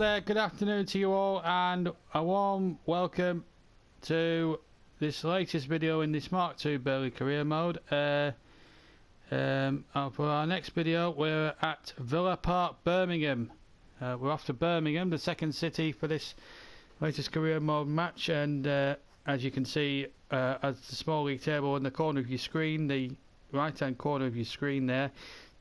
there, good afternoon to you all, and a warm welcome to this latest video in this Mark II Burnley career mode. For our next video, we're at Villa Park, Birmingham. We're off to Birmingham, the second city for this latest career mode match, and as you can see, as the small league table in the corner of your screen, the right hand corner of your screen there,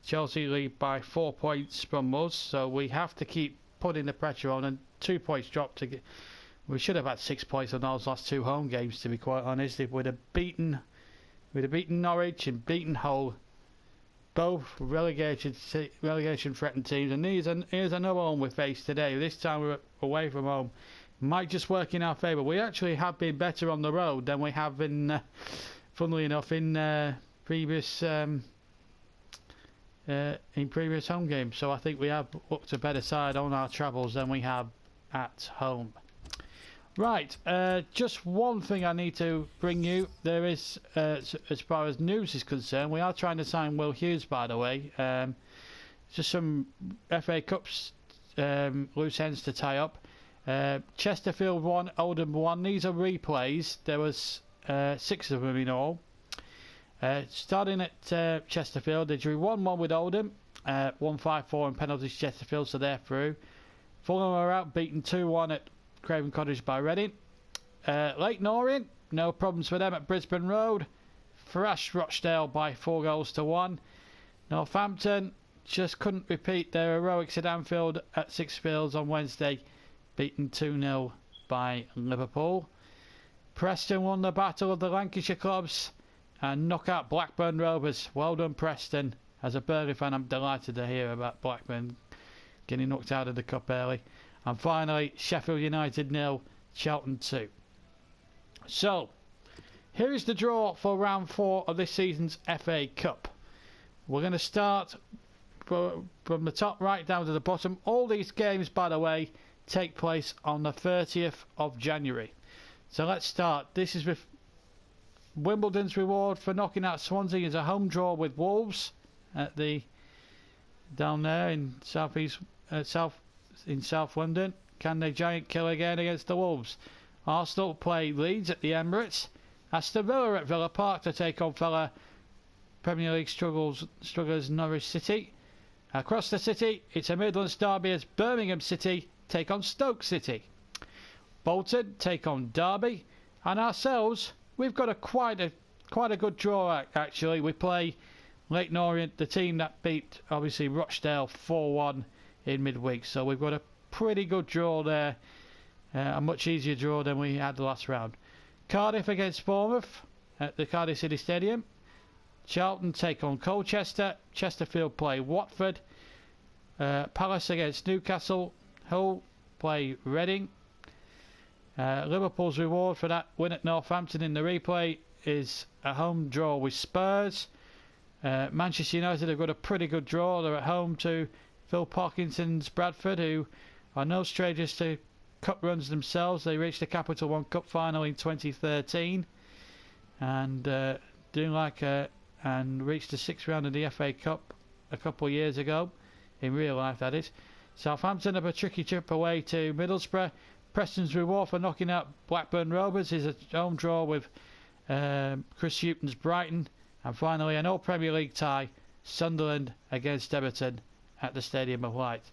Chelsea lead by 4 points from us, so we have to keep putting the pressure on, and 2 points dropped to get. We should have had 6 points on those last two home games, to be quite honest. If we'd have beaten Norwich and beaten Hull, both relegation threatened teams, and here's another one we faced today. This time we're away from home. Might just work in our favour. We actually have been better on the road than we have been, funnily enough, in previous home games. So I think we have looked a better side on our travels than we have at home. Right, just one thing I need to bring you. There is, as far as news is concerned, we are trying to sign Will Hughes, by the way. Just some FA Cups loose ends to tie up. Chesterfield 1, Oldham 1. These are replays. There was 6 of them in all. Starting at Chesterfield, they drew 1-1 with Oldham, 1-5-4 in penalties Chesterfield, so they're through. Fulham are out, beaten 2-1 at Craven Cottage by Reading. Leyton Orient, no problems for them at Brisbane Road. Thrashed Rochdale by 4-1. Northampton just couldn't repeat their heroics at Anfield at Sixfields on Wednesday, beaten 2-0 by Liverpool. Preston won the battle of the Lancashire clubs and knock out Blackburn Rovers. Well done, Preston. As a Burnley fan, I'm delighted to hear about Blackburn getting knocked out of the cup early. And finally, Sheffield United 0, Charlton 2. So, here is the draw for round 4 of this season's FA Cup. We're going to start from the top right down to the bottom. All these games, by the way, take place on the 30th of January. So let's start. This is with Wimbledon's reward for knocking out Swansea is a home draw with Wolves at down there in South London. Can the Giant kill again against the Wolves? Arsenal play Leeds at the Emirates. Aston Villa at Villa Park to take on fellow Premier League strugglers Norwich City. Across the city, it's a Midlands derby as Birmingham City take on Stoke City. Bolton take on Derby, and ourselves, we've got quite a good draw actually. We play Leyton Orient, the team that beat obviously Rochdale 4-1 in midweek, so we've got a pretty good draw there, a much easier draw than we had the last round. Cardiff against Bournemouth at the Cardiff City Stadium. Charlton take on Colchester. Chesterfield play Watford. Palace against Newcastle. Hull play Reading. Liverpool's reward for that win at Northampton in the replay is a home draw with Spurs. Manchester United have got a pretty good draw. They're at home to Phil Parkinson's Bradford, who are no strangers to cup runs themselves. They reached the Capital One Cup final in 2013 and and reached the 6th round of the FA Cup a couple of years ago, in real life that is. Southampton have a tricky trip away to Middlesbrough. Preston's reward for knocking out Blackburn Rovers is a home draw with Chris Hughton's Brighton. And finally, an old Premier League tie, Sunderland against Everton at the Stadium of Light.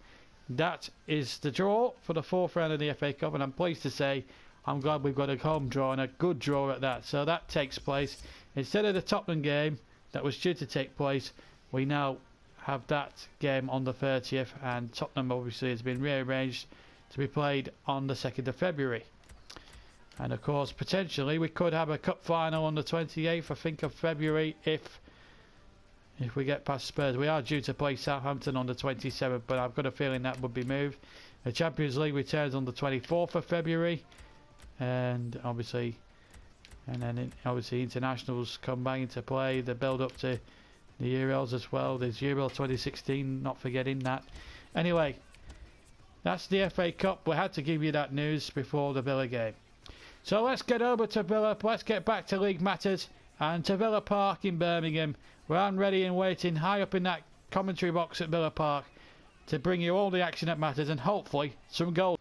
That is the draw for the 4th round of the FA Cup, and I'm pleased to say I'm glad we've got a home draw and a good draw at that. So that takes place. Instead of the Tottenham game that was due to take place, we now have that game on the 30th, and Tottenham obviously has been rearranged to be played on the 2nd of February. And of course, potentially we could have a cup final on the 28th, I think, of February if we get past Spurs. We are due to play Southampton on the 27th, but I've got a feeling that would be moved. The Champions League returns on the 24th of February, and then obviously internationals come back into play. The build up to the Euros as well. There's Euro 2016, not forgetting that. Anyway, that's the FA Cup. We had to give you that news before the Villa game. So let's get over to Villa. Let's get back to league matters and to Villa Park in Birmingham, where I'm ready and waiting high up in that commentary box at Villa Park to bring you all the action that matters and hopefully some goals.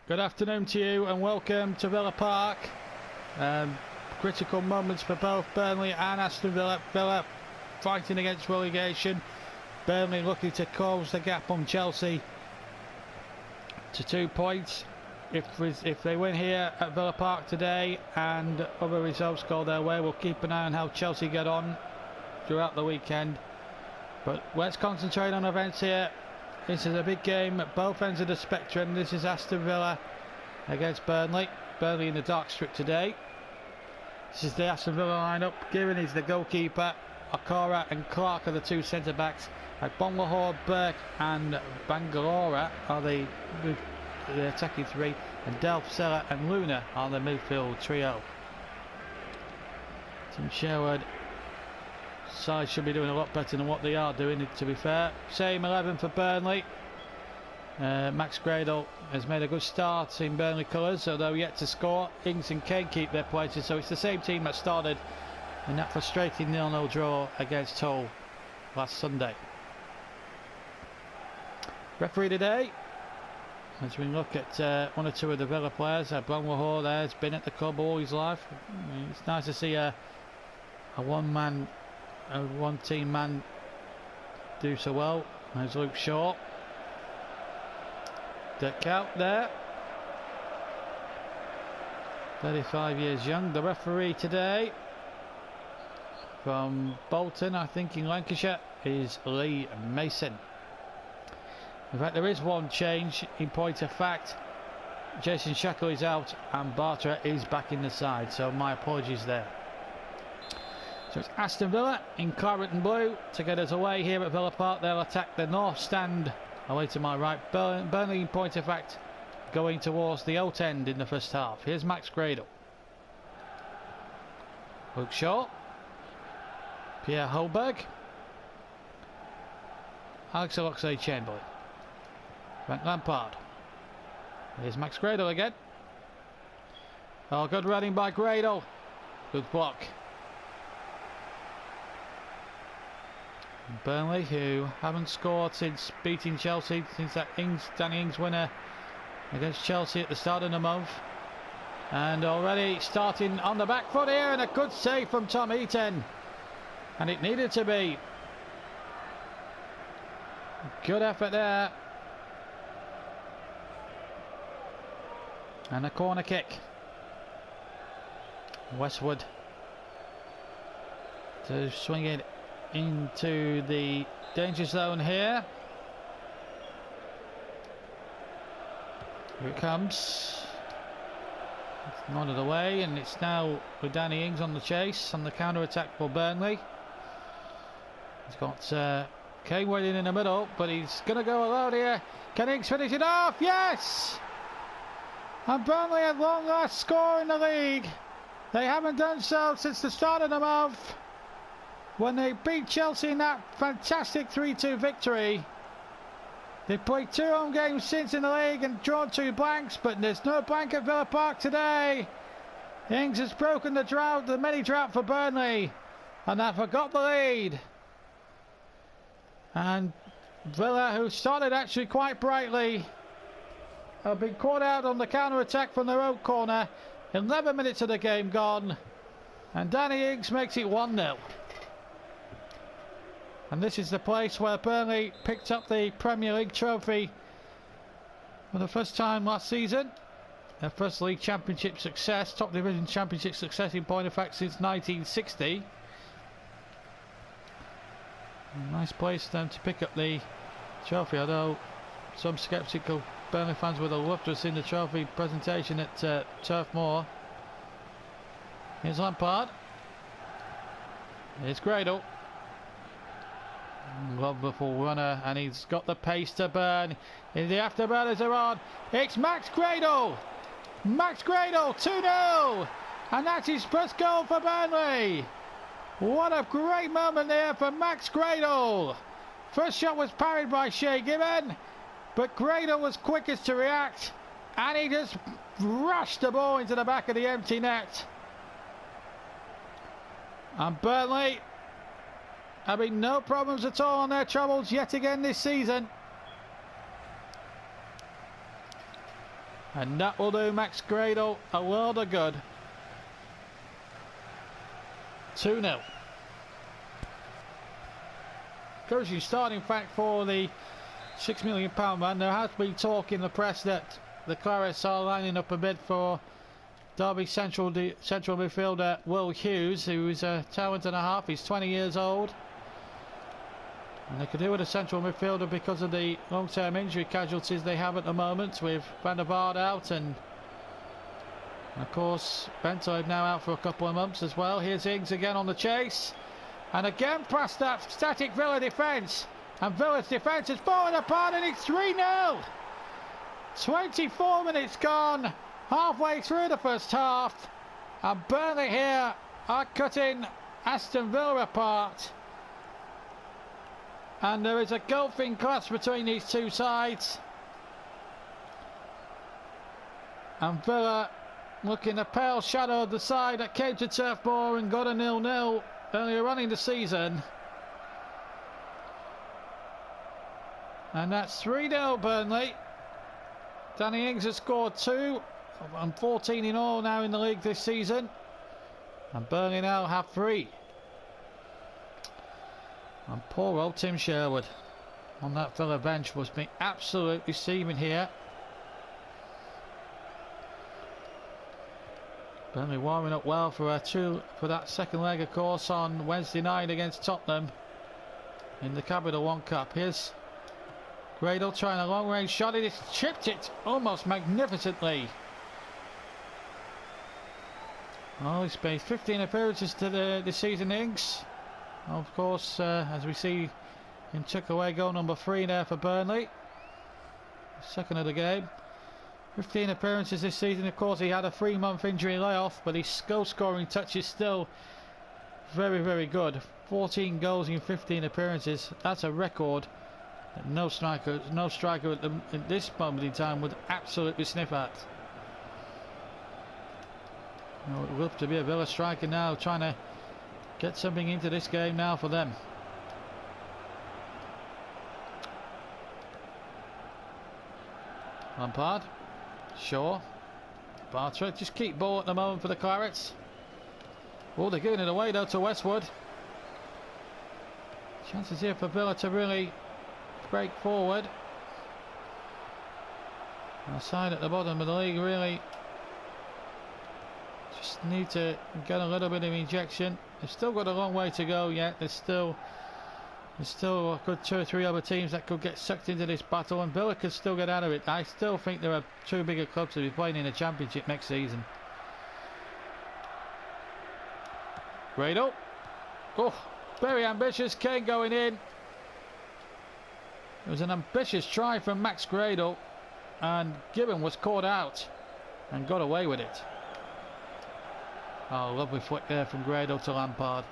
Good afternoon to you and welcome to Villa Park. Critical moments for both Burnley and Aston Villa. Villa fighting against relegation. Burnley looking to close the gap on Chelsea to 2 points. If they win here at Villa Park today and other results go their way, we'll keep an eye on how Chelsea get on throughout the weekend. But let's concentrate on events here. This is a big game at both ends of the spectrum. This is Aston Villa against Burnley. Burnley in the dark strip today. This is the Aston Villa lineup. Given is the goalkeeper. Okora and Clark are the 2 centre backs. Bonlahor, Burke and Bangalore are the attacking 3. And Delph, Sella and Luna are the midfield trio. Tim Sherwood side should be doing a lot better than what they are doing, to be fair. Same 11 for Burnley. Max Gradle has made a good start in Burnley colours, although yet to score. Ings and Kane keep their places, so it's the same team that started in that frustrating 0-0 draw against Hull last Sunday. Referee today, as we look at 1 or 2 of the Villa players. Bonlahor there has been at the club all his life. It's nice to see a one team man do so well. There's Luke Shaw. Dirk out there, 35 years young. The referee today from Bolton, I think in Lancashire, is Lee Mason. In fact, there is one change in point of fact. Jason Shackle is out and Bartra is back in the side, so my apologies there. So it's Aston Villa in claret and blue to get us away here at Villa Park. They'll attack the north stand away to my right. Burnley in point of fact going towards the out end in the first half. Here's Max Gradle. Luke Shaw. Pierre Holberg. Alex Oxlade-Chamberlain. Frank Lampard. Here's Max Gradle again. Oh, good running by Gradle. Good block. Burnley, who haven't scored since beating Chelsea, since that Danny Ings winner against Chelsea at the start of the month. And already starting on the back foot here, and a good save from Tom Heaton. And it needed to be. Good effort there. And a corner kick. Westwood to swing it into the danger zone here. Here it comes. It's nodded away, and it's now with Danny Ings on the chase on the counter attack for Burnley. He's got Kane waiting in the middle, but he's going to go alone here. Can Ings finish it off? Yes! And Burnley at long last score in the league. They haven't done so since the start of the month, when they beat Chelsea in that fantastic 3-2 victory. They've played 2 home games since in the league and drawn 2 blanks, but there's no blank at Villa Park today. Ings has broken the drought, the mini drought for Burnley, and they've got the lead. And Villa, who started actually quite brightly, have been caught out on the counter attack from their own corner. 11 minutes of the game gone, and Danny Ings makes it 1-0. And this is the place where Burnley picked up the Premier League trophy for the first time last season. Their first league championship success, top division championship success in point of fact since 1960. Nice place for them to pick up the trophy, although some sceptical Burnley fans would have loved to have seen the trophy presentation at Turf Moor. Here's Lampard. Here's Gradle. Wonderful runner, and he's got the pace to burn. In the afterburners are on. It's Max Gradle. Max Gradle, 2-0, and that's his first goal for Burnley. What a great moment there for Max Gradle. First shot was parried by Shea Given, but Gradle was quickest to react, and he just rushed the ball into the back of the empty net. And Burnley having no problems at all on their troubles yet again this season. And that will do Max Gradle a world of good. 2-0. Encouraging starting fact for the £6 million man. There has been talk in the press that the Clarets are lining up a bid for Derby central midfielder Will Hughes, who is a talent and a half. He's 20 years old. And they could do with a central midfielder because of the long-term injury casualties they have at the moment, with Van der Vaart out and of course Bento now out for a couple of months as well. Here's Ings again on the chase. And again past that static Villa defence. And Villa's defence has fallen apart and it's 3-0. 24 minutes gone. Halfway through the first half. And Burnley here are cutting Aston Villa apart. And there is a gulfing clash between these two sides. And Villa looking a pale shadow of the side that came to Turf Moor and got a 0-0 earlier on in the season. And that's 3-0 Burnley. Danny Ings has scored 2 and 14 in all now in the league this season. And Burnley now have 3. And poor old Tim Sherwood on that Villa bench was being absolutely steaming here. Burnley warming up well for that second leg, of course, on Wednesday night against Tottenham in the Capital One Cup. Here's Gradle trying a long range shot. It has chipped it almost magnificently. Oh, he's made 15 appearances to this season, Ings. Of course, as we see him took away goal number 3 there for Burnley. Second of the game. 15 appearances this season. Of course, he had a 3-month injury layoff, but his goal scoring touch is still very, very good. 14 goals in 15 appearances. That's a record that no striker at this moment in time would absolutely sniff at. Well, it will have to be a Villa striker now, trying to get something into this game now for them. Lampard, Shaw, Bartra, just keep ball at the moment for the Clarets. Oh, they're giving it away though to Westwood. Chances here for Villa to really break forward. Our side at the bottom of the league really just need to get a little bit of injection. They've still got a long way to go yet. There's still a good 2 or 3 other teams that could get sucked into this battle, and Villa could still get out of it. I still think there are 2 bigger clubs to be playing in the Championship next season. Gradle. Oh, very ambitious. Kane going in. It was an ambitious try from Max Gradle, and Gibbon was caught out and got away with it. Oh, lovely flick there from Gradle to Lampard.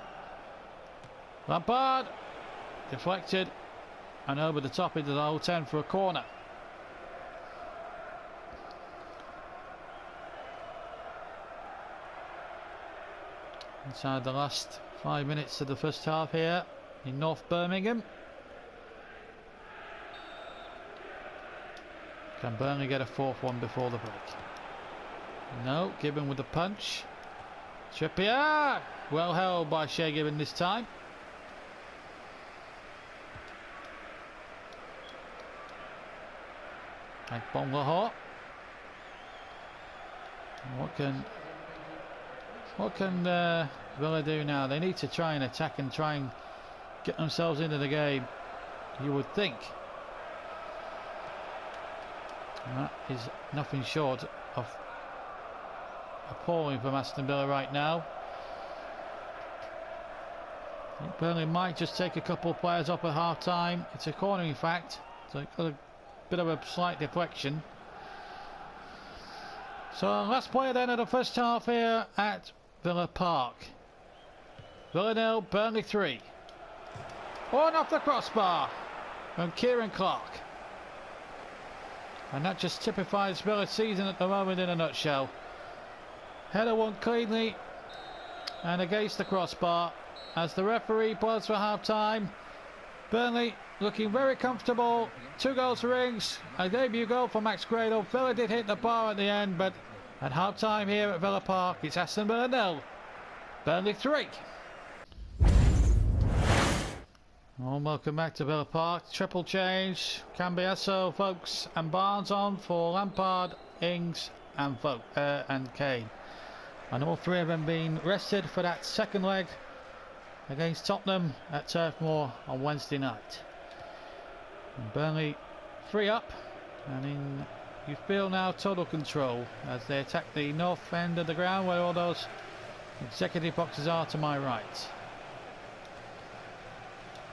Lampard deflected and over the top into the whole 10 for a corner. Inside the last 5 minutes of the first half here in North Birmingham. Can Burnley get a 4th one before the break? No, Gibbon with the punch. Trippier! Well held by Shea Gibbon this time. And Bonlahor. What can Villa do now? They need to try and attack and try and get themselves into the game, you would think. And that is nothing short of appalling from Aston Villa right now. I think Burnley might just take a couple of players off at half time. It's a corner in fact, so it's got a bit of a slight deflection. So last player then of the first half here at Villa Park. Villa 0, Burnley 3. On off the crossbar from Kieran Clark. And that just typifies Villa's season at the moment in a nutshell. Header won cleanly and against the crossbar. as the referee blows for half time. Burnley looking very comfortable. 2 goals for Ings, a debut goal for Max Gradle. Villa did hit the bar at the end, but at half time here at Villa Park, it's Aston Villa 0, Burnley 3. Well, welcome back to Villa Park. Triple change. Cambiasso, Vokes and Barnes on for Lampard, Ings and Kane. And all 3 of them being rested for that second leg against Tottenham at Turf Moor on Wednesday night. And Burnley 3 up, and you feel now total control as they attack the north end of the ground where all those executive boxes are to my right.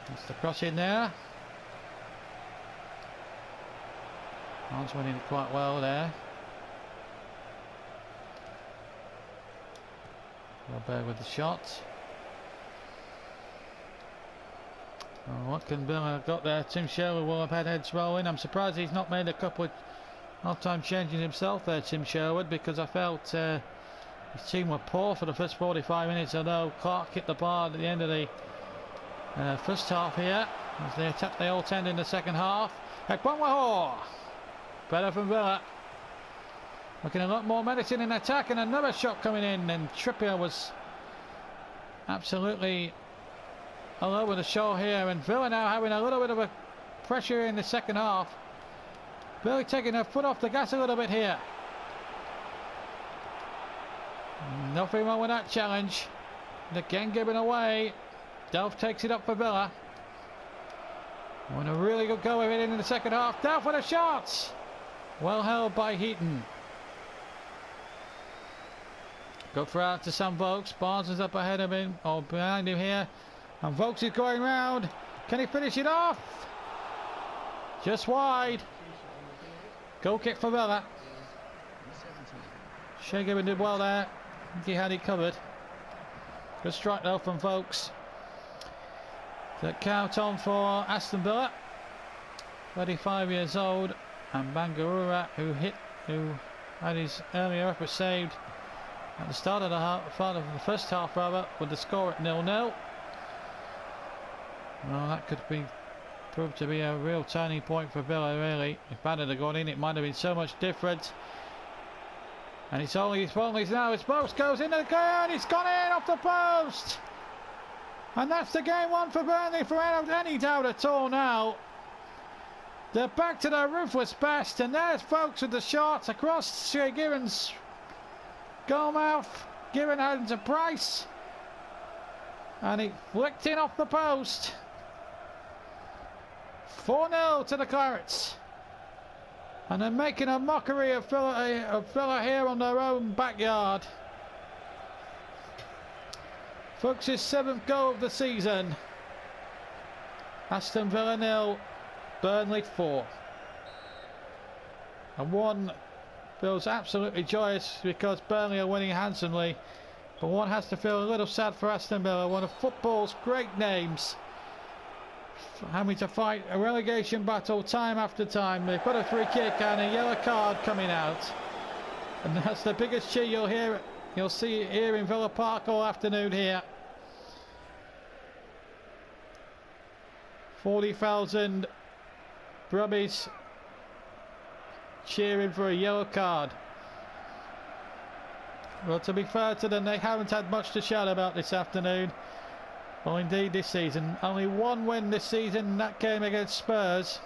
That's the cross in there. Barnes winning it quite well there. Robert with the shot. Oh, what can Villa have got there? Tim Sherwood will have had heads rolling. I'm surprised he's not made a couple of half-time changes himself there, Tim Sherwood, because I felt his team were poor for the first 45 minutes, although Clark hit the bar at the end of the first half here as they attacked the old end in the second half. Ekwanwahor, better from Villa, looking a lot more menacing in attack, and another shot coming in, and Trippier was absolutely all over the show here, and Villa now having a little bit of a pressure in the second half. Villa taking their foot off the gas a little bit here. Nothing wrong with that challenge. Again given away. Delph takes it up for Villa. And a really good go of it in the second half. Down for the shots. Well held by Heaton. Good throw out to Sam Vokes. Barnes is up ahead of him, or behind him here. And Vokes is going round. Can he finish it off? Just wide. Goal kick for Villa. Shea Gibbon did well there. I think he had it covered. Good strike though from Vokes. The count on for Aston Villa. 35 years old. And Bangarura, who had his earlier effort saved at the start of the first half, with the score at 0-0. Well, that could prove to be a real turning point for Villa, really. If Banner had gone in, it might have been so much different. And it's only Burnley's now. His post goes into the goal. It's gone in off the post. And that's the game won for Burnley without any doubt at all now. They're back to their ruthless best. And there's Vokes with the shots across Shea Gibbon's goal mouth. Gibbon hands to Price. And he flicked in off the post. 4-0 to the Clarets. And they're making a mockery of Villa here on their own backyard. Vokes' 7th goal of the season. Aston Villa 0, Burnley 4. And one feels absolutely joyous because Burnley are winning handsomely. But one has to feel a little sad for Aston Villa, one of football's great names, having to fight a relegation battle time after time. They've got a free kick and a yellow card coming out, and that's the biggest cheer you'll see here in Villa Park all afternoon here. 40,000 Brummies cheering for a yellow card. Well, to be fair to them, they haven't had much to shout about this afternoon. Well, indeed, this season. Only one win this season, and that came against Spurs.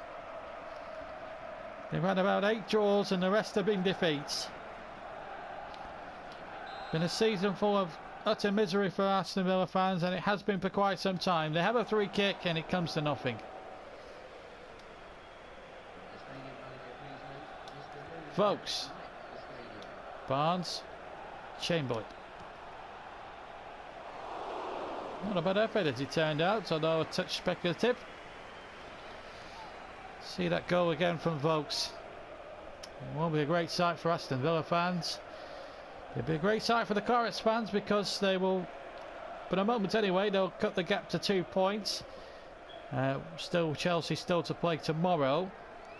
They've had about 8 draws, and the rest have been defeats. Been a season full of utter misery for Aston Villa fans, and it has been for quite some time. They have a free kick, and it comes to nothing. Vokes. Barnes. Chamberlain. Not a bad effort as it turned out, although a touch speculative. See that goal again from Vokes. It won't be a great sight for Aston Villa fans. It'll be a great sight for the Clarets fans because they will, for the moment anyway, they'll cut the gap to 2 points. Chelsea still to play tomorrow,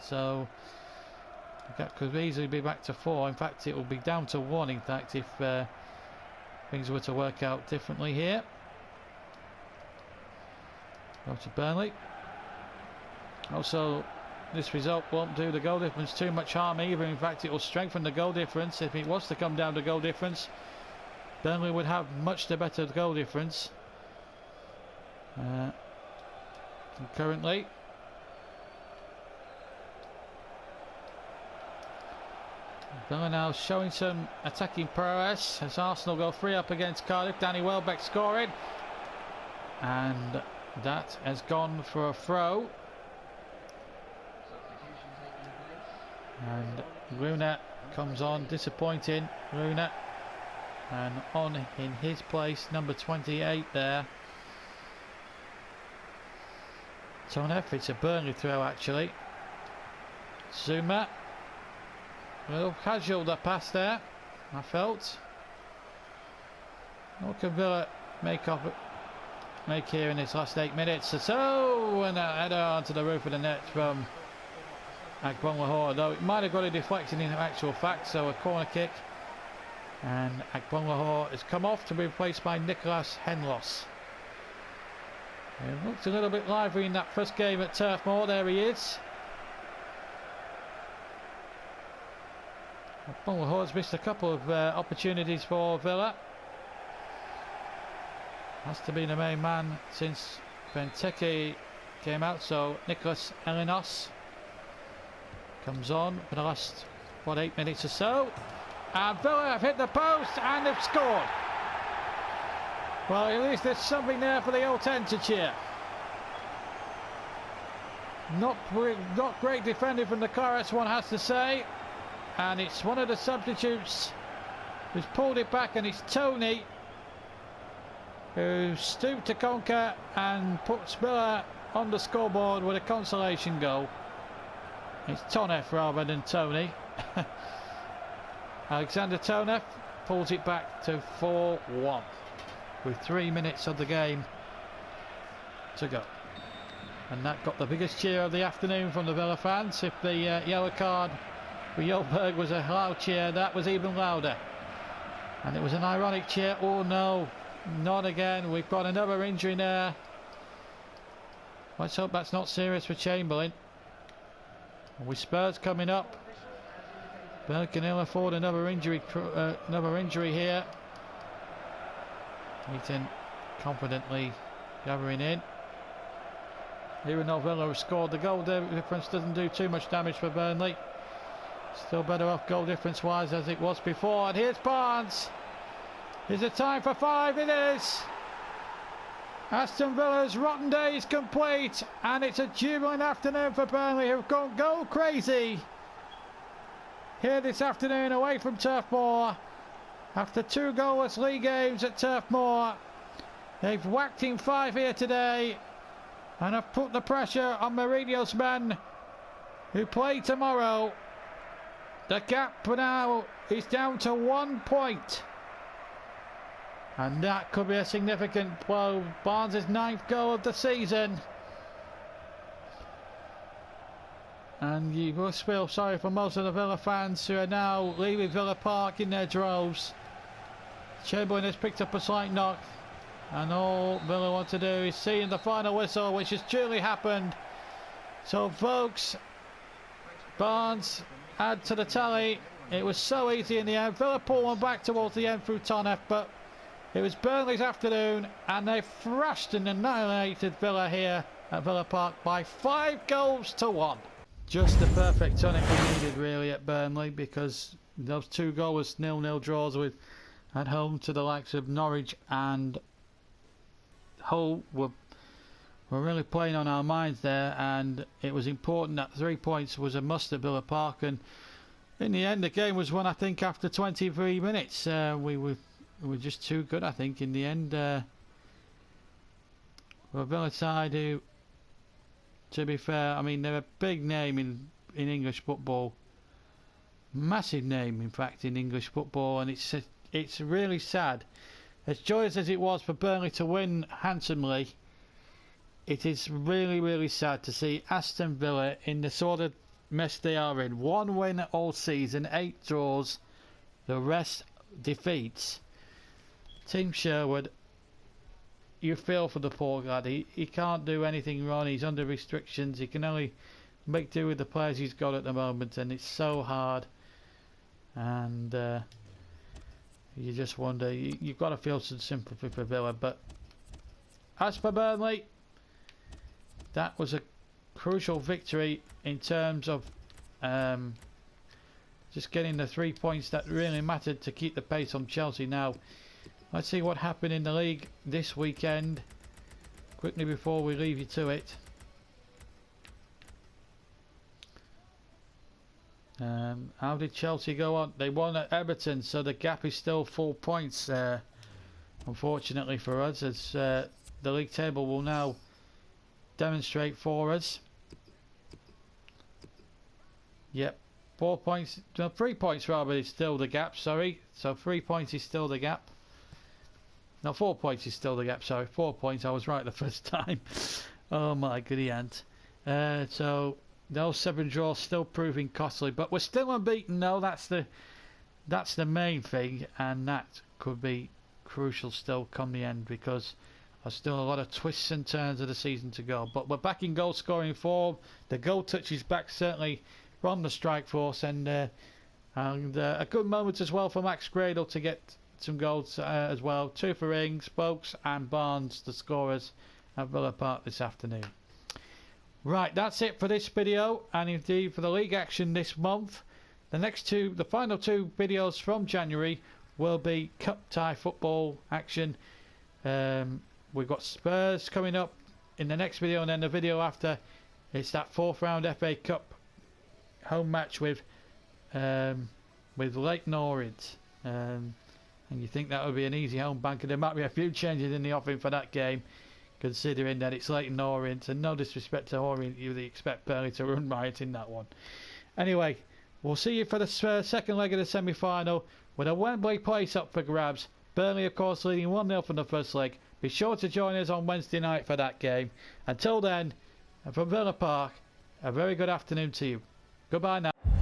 so the gap could easily be back to 4. In fact, it will be down to 1. In fact, if things were to work out differently here. Go to Burnley. Also, this result won't do the goal difference too much harm either. In fact, it will strengthen the goal difference. If it was to come down to goal difference, Burnley would have much the better goal difference. Currently, Villa now showing some attacking prowess as Arsenal go 3 up against Cardiff. Danny Welbeck scoring, and that has gone for a throw. And Runa comes on, disappointing. Runa, and on in his place, number 28 there. Tonef, it's a Burnley throw actually. Zuma, a little casual the pass there, I felt. What can Villa make here in its last 8 minutes or so? And a header onto the roof of the net from Agbonlahor, though it might have got a deflection in actual fact, so a corner kick. And Agbonlahor has come off to be replaced by Nicholas Henlos. It looked a little bit lively in that first game at Turf Moor. There he is. Agbonlahor's missed a couple of opportunities for Villa. Has to be the main man since Benteke came out, so Nicholas Henlos comes on for the last, 8 minutes or so. And Villa have hit the post and have scored. Well, at least there's something there for the old 10 to cheer. Not great defending from the Chorus, one has to say. And it's one of the substitutes who's pulled it back, and it's Tony who stooped to conquer and puts Villa on the scoreboard with a consolation goal. It's Tonef rather than Tony. Alexander Tonef pulls it back to 4-1 with 3 minutes of the game to go. And that got the biggest cheer of the afternoon from the Villa fans. If the yellow card for Jolberg was a loud cheer, that was even louder. And it was an ironic cheer. Oh no, not again. We've got another injury there. Let's hope that's not serious for Chamberlain. With Spurs coming up, Burnley can ill afford another injury here. Heaton confidently gathering in. Even though Villa have scored, the goal difference doesn't do too much damage for Burnley. Still better off goal difference wise as it was before. And here's Barnes. Is it time for 5? It is. Aston Villa's rotten day is complete, and it's a jubilant afternoon for Burnley, who've gone goal crazy here this afternoon away from Turf Moor. After 2 goalless league games at Turf Moor, they've whacked in 5 here today and have put the pressure on Mourinho's men who play tomorrow. The gap now is down to 1 point. And that could be a significant blow. Barnes' 9th goal of the season. And you must feel sorry for most of the Villa fans who are now leaving Villa Park in their droves. Chamberlain has picked up a slight knock, and all Villa want to do is see in the final whistle, which has duly happened. So folks, Barnes add to the tally. It was so easy in the end. Villa pulled one back towards the end through Tonef, but it was Burnley's afternoon, and they thrashed and annihilated Villa here at Villa Park by 5 goals to 1. Just the perfect tonic we needed really at Burnley, because those 2 goalless 0-0 draws with at home to the likes of Norwich and Hull were really playing on our minds there, and it was important that 3 points was a must at Villa Park. And in the end, the game was won, I think, after 23 minutes. We were just too good, I think, in the end. For a Villa side who, to be fair, I mean, they're a big name in English football. Massive name, in fact, in English football, and it's really sad. As joyous as it was for Burnley to win handsomely, it is really, really sad to see Aston Villa in the sort of mess they are in. 1 win all season, 8 draws, the rest defeats. Team Sherwood you feel for the poor lad. He can't do anything wrong. He's under restrictions. He can only make do with the players he's got at the moment, and it's so hard. And you just wonder, you've got to feel some sympathy for Villa. But as for Burnley, that was a crucial victory in terms of just getting the 3 points that really mattered to keep the pace on Chelsea. Now let's see what happened in the league this weekend quickly before we leave you to it. How did Chelsea go on? They won at Everton, so the gap is still 4 points unfortunately for us, as the league table will now demonstrate for us. Yep, 4 points, no, 3 points rather is still the gap, sorry. So 3 points is still the gap. No, 4 points is still the gap, sorry. 4 points, I was right the first time. Oh my goody aunt. So those 7 draws still proving costly, but we're still unbeaten. No, that's the main thing, and that could be crucial still come the end, because there's still a lot of twists and turns of the season to go. But we're back in goal scoring form. The goal touch is back certainly from the strike force, and a good moment as well for Max Gradle to get some goals as well. 2 for Ings, Spokes and Barnes, the scorers at Villa Park this afternoon. Right, that's it for this video, and indeed for the league action this month. The final 2 videos from January will be cup tie football action. We've got Spurs coming up in the next video, and then the video after it's that 4th round FA Cup home match with Leyton Orient. And you think that would be an easy home banker. There might be a few changes in the offing for that game, considering that it's Leyton Orient, and no disrespect to Orient, you expect Burnley to run riot in that one. Anyway, we'll see you for the second leg of the semi-final with a Wembley place up for grabs. Burnley of course leading 1-0 from the first leg. Be sure to join us on Wednesday night for that game. Until then, from Villa Park, a very good afternoon to you. Goodbye now.